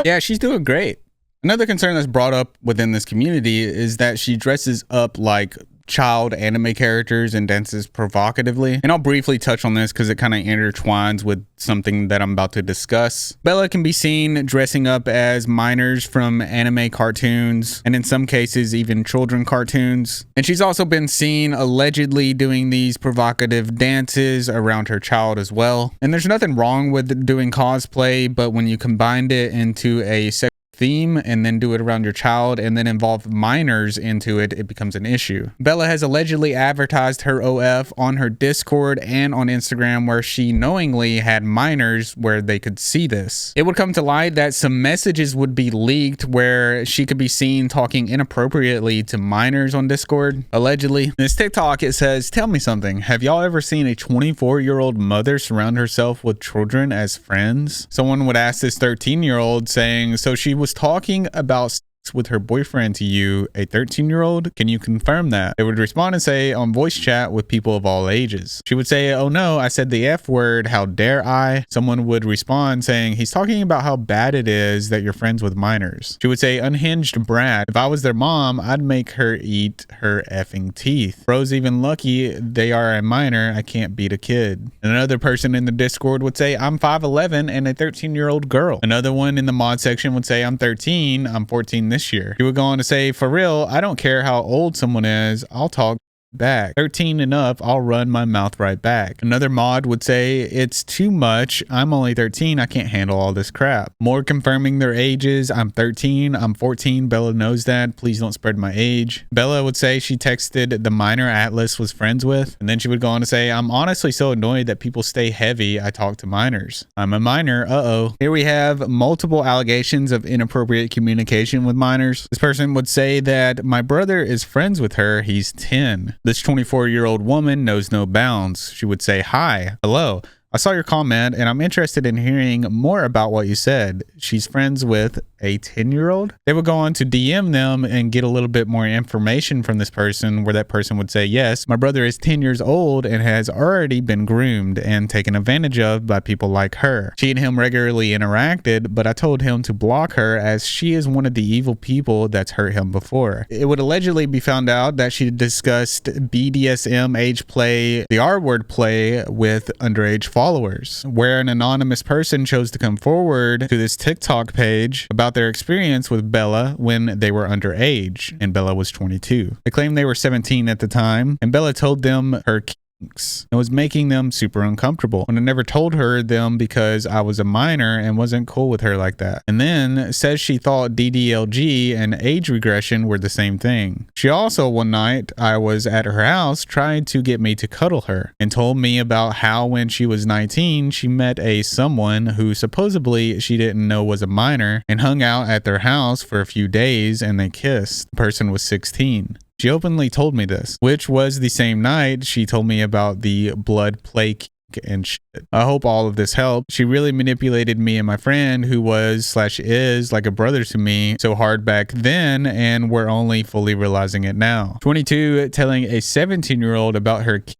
Yeah, she's doing great. Another concern that's brought up within this community is that she dresses up like child anime characters and dances provocatively. And I'll briefly touch on this because it kind of intertwines with something that I'm about to discuss. Bella can be seen dressing up as minors from anime cartoons, and in some cases even children cartoons. And she's also been seen allegedly doing these provocative dances around her child as well. And there's nothing wrong with doing cosplay, but when you combined it into a theme and then do it around your child and then involve minors into it, it becomes an issue. Bella has allegedly advertised her OF on her Discord and on Instagram, where she knowingly had minors where they could see this. It would come to light that some messages would be leaked where she could be seen talking inappropriately to minors on Discord, allegedly. In this TikTok, it says, "Tell me something. Have y'all ever seen a 24-year-old mother surround herself with children as friends?" Someone would ask this 13-year-old saying, "So she was talking about sex with her boyfriend to you, a 13-year-old? Can you confirm that?" They would respond and say, "On voice chat with people of all ages." She would say, "Oh no, I said the F word, how dare I?" Someone would respond saying, "He's talking about how bad it is that you're friends with minors." She would say, "Unhinged brat. If I was their mom, I'd make her eat her effing teeth. Bro's even lucky they are a minor. I can't beat a kid." And another person in the Discord would say, "I'm 5'11" and a 13-year-old girl." Another one in the mod section would say, "I'm 13, I'm 14 this year." He would go on to say, "For real, I don't care how old someone is, I'll talk back. 13 and up, I'll run my mouth right back." Another mod would say, "It's too much. I'm only 13. I can't handle all this crap." More confirming their ages. "I'm 13. I'm 14. Bella knows that. Please don't spread my age." Bella would say she texted the minor Atlas was friends with. And then she would go on to say, "I'm honestly so annoyed that people stay heavy. I talk to minors. I'm a minor. Uh-oh." Here we have multiple allegations of inappropriate communication with minors. This person would say that my brother is friends with her. He's 10. This 24-year-old woman knows no bounds. She would say, "Hi, hello. I saw your comment and I'm interested in hearing more about what you said. She's friends with a 10-year-old? They would go on to DM them and get a little bit more information from this person, where that person would say, "Yes, my brother is 10 years old and has already been groomed and taken advantage of by people like her. She and him regularly interacted, but I told him to block her as she is one of the evil people that's hurt him before." It would allegedly be found out that she discussed BDSM age play, the R-word play, with underage followers, where an anonymous person chose to come forward to this TikTok page about their experience with Bella when they were underage and Bella was 22. They claimed they were 17 at the time, and Bella told them her kinks and was making them super uncomfortable, and I never told her them because I was a minor and wasn't cool with her like that. And then says she thought DDLG and age regression were the same thing. She also, one night I was at her house, tried to get me to cuddle her and told me about how when she was 19 she met someone who supposedly she didn't know was a minor and hung out at their house for a few days and they kissed. The person was 16. She openly told me this, which was the same night she told me about the blood play and shit. I hope all of this helped. She really manipulated me and my friend, who was/is like a brother to me, so hard back then, and we're only fully realizing it now. 22, telling a 17-year-old about her kinks.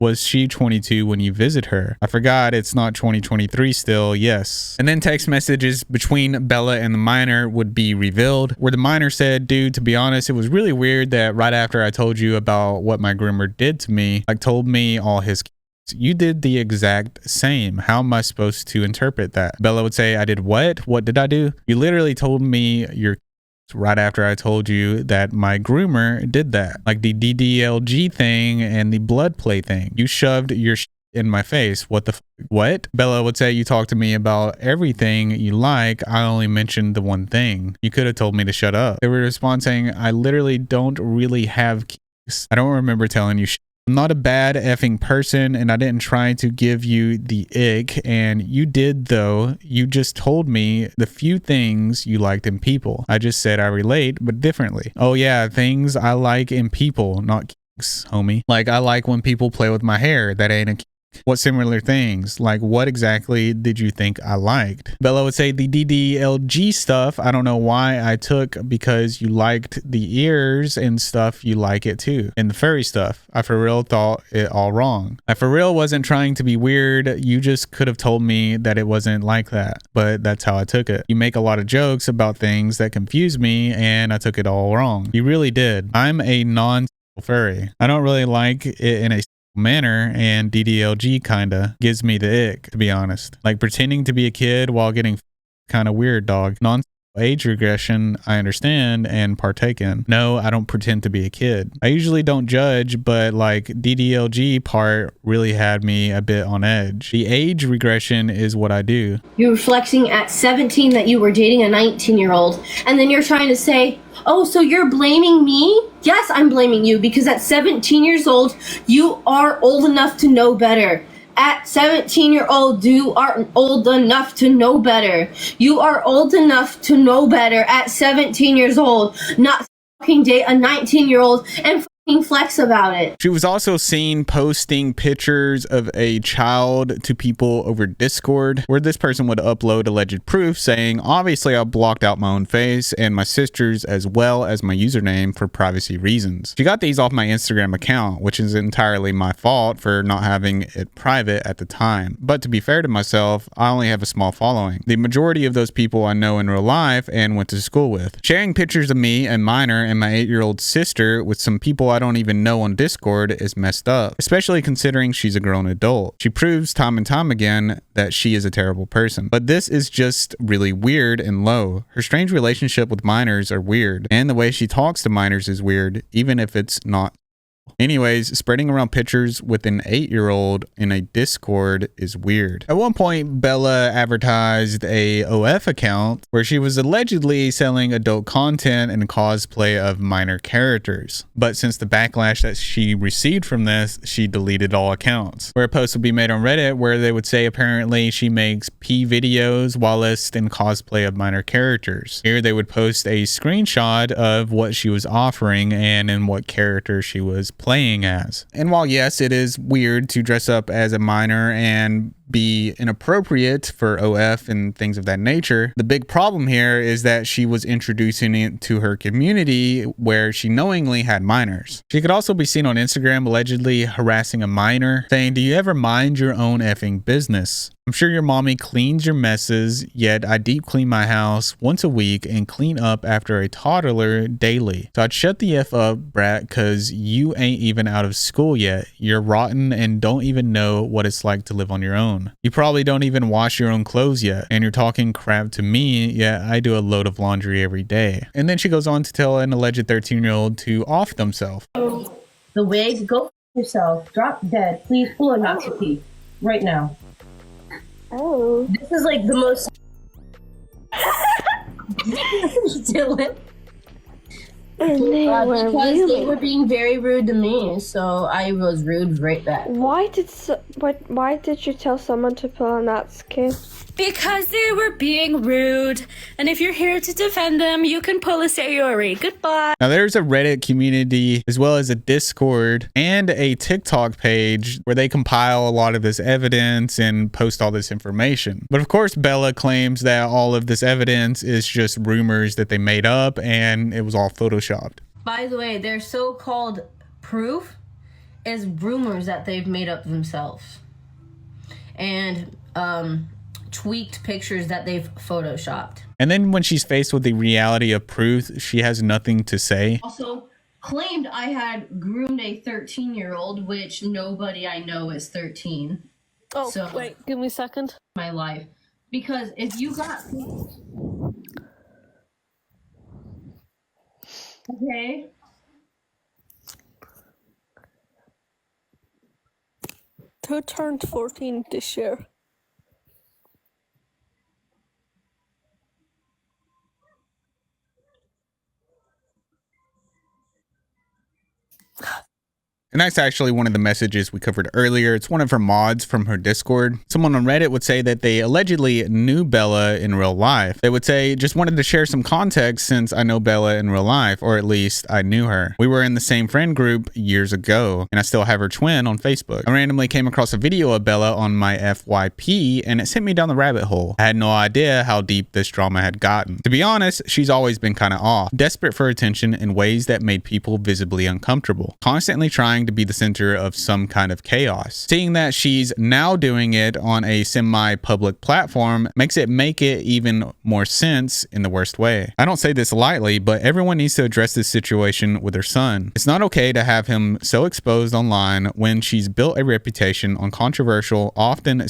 Was she 22 when you visit her? I forgot it's not 2023 still. Yes. And then text messages between Bella and the minor would be revealed, where the minor said, "Dude, to be honest, it was really weird that right after I told you about what my groomer did to me, like told me all his you did the exact same. How am I supposed to interpret that?" Bella would say, "I did what? What did I do? You literally told me your right after I told you that my groomer did that, like the DDLG thing and the blood play thing. You shoved your in my face. What the what?" Bella would say, "You talk to me about everything you like. I only mentioned the one thing. You could have told me to shut up." They would respond saying, "I literally don't really have kinks. I don't remember telling you I'm not a bad effing person, and I didn't try to give you the ick, and you did though. You just told me the few things you liked in people. I just said I relate, but differently. Oh yeah, things I like in people, not kinks, homie. Like, I like when people play with my hair. That ain't a kink. What similar things? Like, what exactly did you think I liked? Bella would say the DDLG stuff, I don't know why I took, because you liked the ears and stuff, you like it too. And the furry stuff, I for real thought it all wrong. I for real wasn't trying to be weird. You just could have told me that it wasn't like that, but that's how I took it. You make a lot of jokes about things that confuse me, and I took it all wrong. You really did. I'm a non-furry. I don't really like it in a manner, and DDLG kinda gives me the ick, to be honest. Like pretending to be a kid while getting kind of weird, dog. Age regression, I understand and partake in. No, I don't pretend to be a kid. I usually don't judge, but like DDLG part really had me a bit on edge. The age regression is what I do. You were flexing at 17 that you were dating a 19-year-old, and then you're trying to say, oh, so you're blaming me? Yes, I'm blaming you, because at 17 years old, you are old enough to know better. At 17-year-old, you are old enough to know better. You are old enough to know better at 17 years old, not fucking date a 19-year-old and fucking flex about it. She was also seen posting pictures of a child to people over Discord, where this person would upload alleged proof saying, obviously I blocked out my own face and my sister's as well as my username for privacy reasons. She got these off my Instagram account, which is entirely my fault for not having it private at the time. But to be fair to myself, I only have a small following. The majority of those people I know in real life and went to school with. Sharing pictures of me and minor and my 8-year-old sister with some people I don't even know on Discord is messed up, especially considering she's a grown adult. She proves time and time again that she is a terrible person. But this is just really weird and low. Her strange relationship with minors are weird, and the way she talks to minors is weird, even if it's not. Anyways, spreading around pictures with an 8-year-old in a Discord is weird. At one point, Bella advertised a OF account where she was allegedly selling adult content and cosplay of minor characters. But since the backlash that she received from this, she deleted all accounts. Where a post would be made on Reddit where they would say apparently she makes P videos whilst in cosplay of minor characters. Here they would post a screenshot of what she was offering and in what character she was playing as. And while yes, it is weird to dress up as a minor and be inappropriate for OF and things of that nature, the big problem here is that she was introducing it to her community where she knowingly had minors. She could also be seen on Instagram allegedly harassing a minor, saying, do you ever mind your own effing business? I'm sure your mommy cleans your messes, yet I deep clean my house once a week and clean up after a toddler daily. So I'd shut the F up, brat, cause you ain't even out of school yet. You're rotten and don't even know what it's like to live on your own. You probably don't even wash your own clothes yet, and you're talking crap to me, yet I do a load of laundry every day. And then she goes on to tell an alleged 13-year-old to off themselves. The wig, go f yourself. Drop dead. Please pull a Natsuki. Right now. Oh. This is like the most... Dylan. Because they were being very rude to me, so I was rude right back. Why did you tell someone to pull a Natsuki? Because they were being rude. And if you're here to defend them, you can pull a Sayori. Goodbye. Now there's a Reddit community as well as a Discord and a TikTok page where they compile a lot of this evidence and post all this information. But of course, Bella claims that all of this evidence is just rumors that they made up and it was all photoshopped. By the way, their so-called proof is rumors that they've made up themselves. And, tweaked pictures that they've photoshopped. And then when she's faced with the reality of proof, she has nothing to say. Also claimed I had groomed a 13-year-old, which nobody I know is 13. Oh, so, wait, give me a second. My life. Because if you got... Okay. Who turned 14 this year? And that's actually one of the messages we covered earlier. It's one of her mods from her Discord. Someone on Reddit would say that they allegedly knew Bella in real life. They would say, just wanted to share some context since I know Bella in real life, or at least I knew her. We were in the same friend group years ago, and I still have her twin on Facebook. I randomly came across a video of Bella on my FYP, and it sent me down the rabbit hole. I had no idea how deep this drama had gotten. To be honest, she's always been kind of off, desperate for attention in ways that made people visibly uncomfortable, constantly trying to be the center of some kind of chaos. Seeing that she's now doing it on a semi-public platform makes it make it even more sense in the worst way. I don't say this lightly, but everyone needs to address this situation with her son. It's not okay to have him so exposed online when she's built a reputation on controversial, often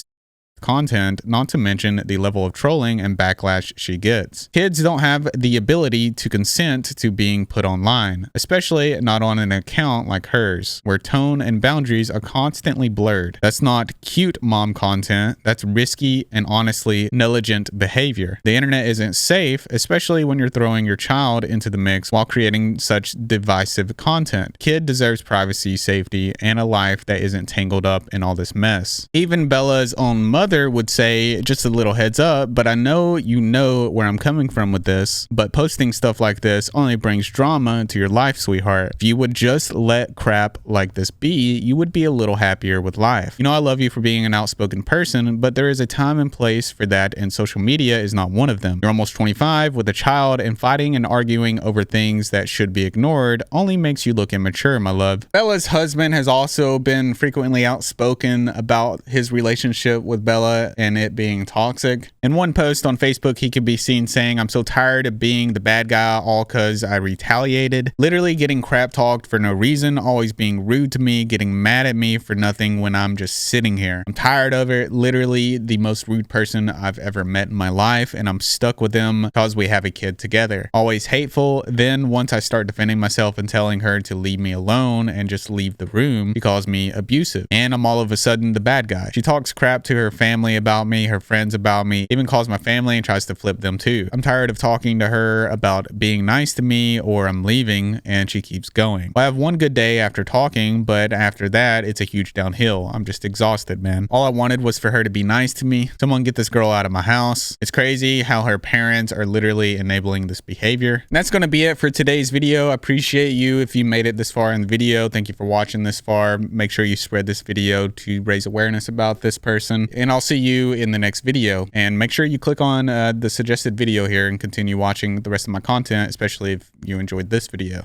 content, not to mention the level of trolling and backlash she gets. Kids don't have the ability to consent to being put online, especially not on an account like hers, where tone and boundaries are constantly blurred. That's not cute mom content, that's risky and honestly negligent behavior. The internet isn't safe, especially when you're throwing your child into the mix while creating such divisive content. Kid deserves privacy, safety, and a life that isn't tangled up in all this mess. Even Bella's own mother would say, just a little heads up, but I know you know where I'm coming from with this, but posting stuff like this only brings drama into your life, sweetheart. If you would just let crap like this be, you would be a little happier with life. You know, I love you for being an outspoken person, but there is a time and place for that, and social media is not one of them. You're almost 25 with a child, and fighting and arguing over things that should be ignored only makes you look immature, my love. Bella's husband has also been frequently outspoken about his relationship with Bella and it being toxic. In one post on Facebook, he could be seen saying, "I'm so tired of being the bad guy all cause I retaliated. Literally getting crap talked for no reason, always being rude to me, getting mad at me for nothing when I'm just sitting here. I'm tired of it. Literally the most rude person I've ever met in my life, and I'm stuck with him because we have a kid together. Always hateful. Then once I start defending myself and telling her to leave me alone and just leave the room, she calls me abusive. And I'm all of a sudden the bad guy. She talks crap to her family about me, her friends about me, even calls my family and tries to flip them too. I'm tired of talking to her about being nice to me or I'm leaving, and she keeps going. Well, I have one good day after talking, but after that, it's a huge downhill. I'm just exhausted, man. All I wanted was for her to be nice to me. Someone get this girl out of my house. It's crazy how her parents are literally enabling this behavior." And that's going to be it for today's video. I appreciate you if you made it this far in the video. Thank you for watching this far. Make sure you spread this video to raise awareness about this person, and I'll see you in the next video. And make sure you click on the suggested video here and continue watching the rest of my content, especially if you enjoyed this video.